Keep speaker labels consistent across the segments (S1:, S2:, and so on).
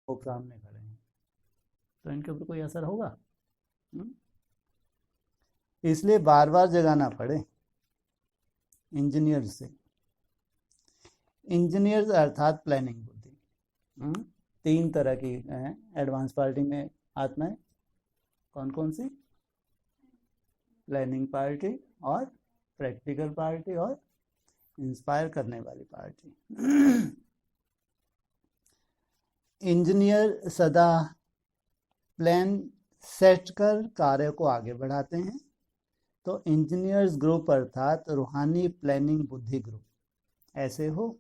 S1: वो सामने खड़े हैं, तो इनके ऊपर कोई असर होगा? इसलिए बार बार जगाना पड़े इंजीनियर से। इंजीनियर्स अर्थात प्लानिंग बुद्धि। 3 तरह की हैं एडवांस पार्टी में आत्माएं। कौन कौन सी? प्लानिंग पार्टी और प्रैक्टिकल पार्टी और इंस्पायर करने वाली पार्टी। इंजीनियर सदा प्लान सेट कर कार्य को आगे बढ़ाते हैं। तो इंजीनियर्स ग्रुप अर्थात रूहानी प्लानिंग बुद्धि ग्रुप ऐसे हो।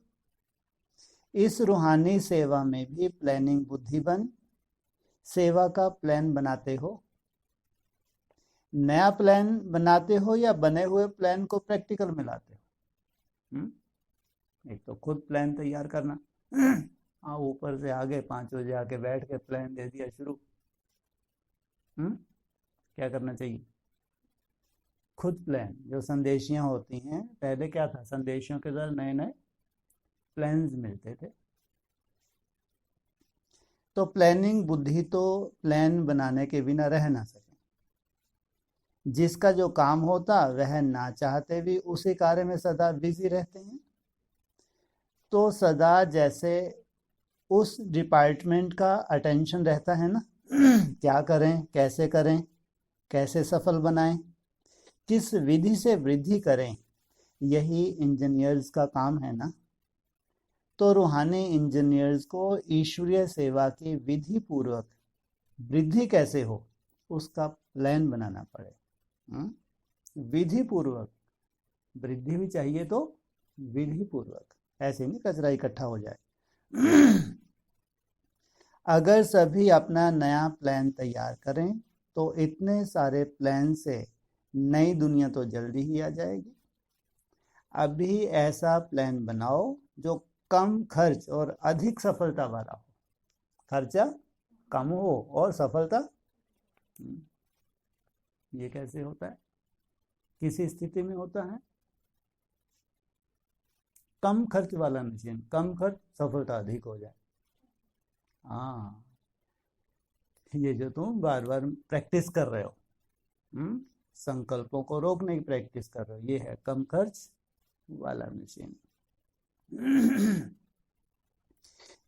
S1: इस रूहानी सेवा में भी प्लानिंग बुद्धि बन सेवा का प्लान बनाते हो। नया प्लान बनाते हो या बने हुए प्लान को प्रैक्टिकल में लाते हो? एक तो खुद प्लान तैयार करना, हाँ ऊपर से आगे 5 बजे आके बैठ के प्लान दे दिया शुरू। क्या करना चाहिए? खुद प्लान। जो संदेशियां होती हैं, पहले क्या था, संदेशियों के द्वारा नए नए प्लान्स मिलते थे। तो प्लानिंग बुद्धि तो प्लान बनाने के बिना रह ना सके। जिसका जो काम होता वह ना चाहते भी उसी कार्य में सदा बिजी रहते हैं। तो सदा जैसे उस डिपार्टमेंट का अटेंशन रहता है ना, क्या करें, कैसे सफल बनाएं, किस विधि से वृद्धि करें, यही इंजीनियर्स का काम है ना। तो रूहानी इंजीनियर्स को ईश्वरीय सेवा की विधि पूर्वक वृद्धि कैसे हो उसका प्लान बनाना पड़े। विधि पूर्वक वृद्धि भी चाहिए, तो विधि पूर्वक, ऐसे नहीं कचरा इकट्ठा हो जाए। अगर सभी अपना नया प्लान तैयार करें तो इतने सारे प्लान से नई दुनिया तो जल्दी ही आ जाएगी। अभी ऐसा प्लान बनाओ जो कम खर्च और अधिक सफलता वाला हो। खर्चा कम हो और सफलता, ये कैसे होता है? किसी स्थिति में होता है? कम खर्च वाला मशीन, कम खर्च सफलता अधिक हो जाए। हाँ, ये जो तुम बार बार प्रैक्टिस कर रहे हो, संकल्पों को रोकने की प्रैक्टिस कर रहे हो, ये है कम खर्च वाला मशीन।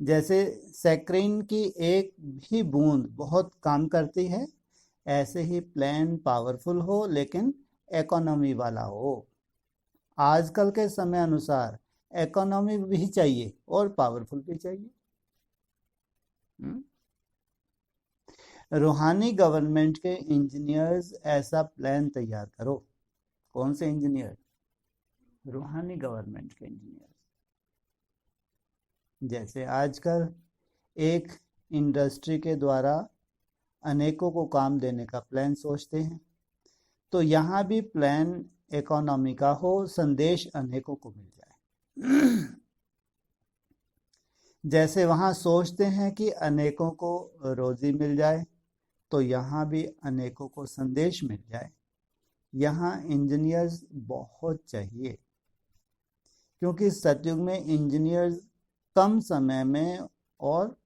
S1: जैसे सैक्रिन की एक भी बूंद बहुत काम करती है, ऐसे ही प्लान पावरफुल हो लेकिन इकोनॉमी वाला हो। आजकल के समय अनुसार इकोनॉमी भी चाहिए और पावरफुल भी चाहिए। रूहानी गवर्नमेंट के इंजीनियर्स ऐसा प्लान तैयार करो। कौन से इंजीनियर? रूहानी गवर्नमेंट के इंजीनियर। जैसे आजकल एक इंडस्ट्री के द्वारा अनेकों को काम देने का प्लान सोचते हैं, तो यहाँ भी प्लान इकोनॉमी का हो, संदेश अनेकों को मिल जाए। जैसे वहाँ सोचते हैं कि अनेकों को रोजी मिल जाए, तो यहाँ भी अनेकों को संदेश मिल जाए। यहाँ इंजीनियर्स बहुत चाहिए, क्योंकि सतयुग में इंजीनियर्स कम समय में और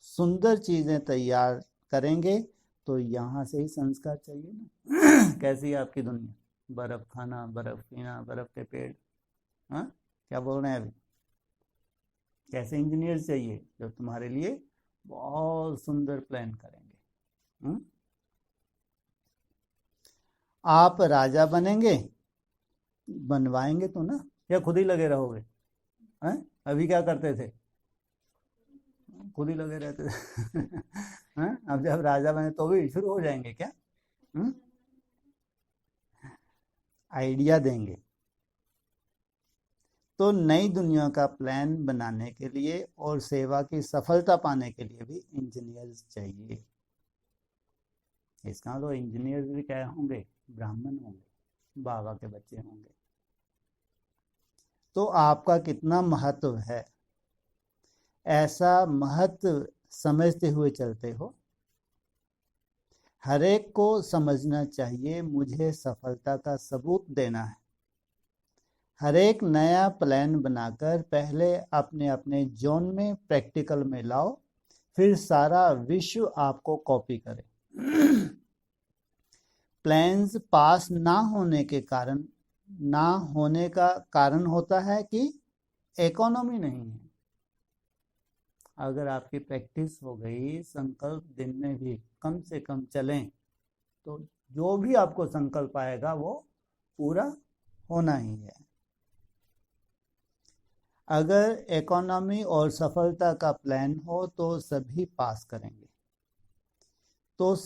S1: सुंदर चीजें तैयार करेंगे। तो यहाँ से ही संस्कार चाहिए ना। कैसी है आपकी दुनिया? बर्फ खाना, बर्फ पीना, बर्फ के पेड़। हाँ, क्या बोल रहे हैं अभी? कैसे इंजीनियर्स चाहिए? जो तुम्हारे लिए बहुत सुंदर प्लान करेंगे। आप राजा बनेंगे, बनवाएंगे तो ना, या खुद ही लगे रहोगे? हैं? अभी क्या करते थे? खुद ही लगे रहते थे। हैं? अब जब राजा बने तो भी शुरू हो जाएंगे क्या? आइडिया देंगे। तो नई दुनिया का प्लान बनाने के लिए और सेवा की सफलता पाने के लिए भी इंजीनियर्स चाहिए। इसका तो इंजीनियर्स भी क्या होंगे? ब्राह्मण होंगे, बाबा के बच्चे होंगे। तो आपका कितना महत्व है, ऐसा महत्व समझते हुए चलते हो। हर एक को समझना चाहिए मुझे सफलता का सबूत देना है। हर एक नया प्लान बनाकर पहले अपने अपने जोन में प्रैक्टिकल में लाओ, फिर सारा विश्व आपको कॉपी करे। प्लान्स पास ना होने का कारण होता है कि इकोनॉमी नहीं है। अगर आपकी प्रैक्टिस हो गई, संकल्प दिन में भी कम से कम चलें, तो जो भी आपको संकल्प आएगा वो पूरा होना ही है। अगर इकोनॉमी और सफलता का प्लान हो तो सभी पास करेंगे। तो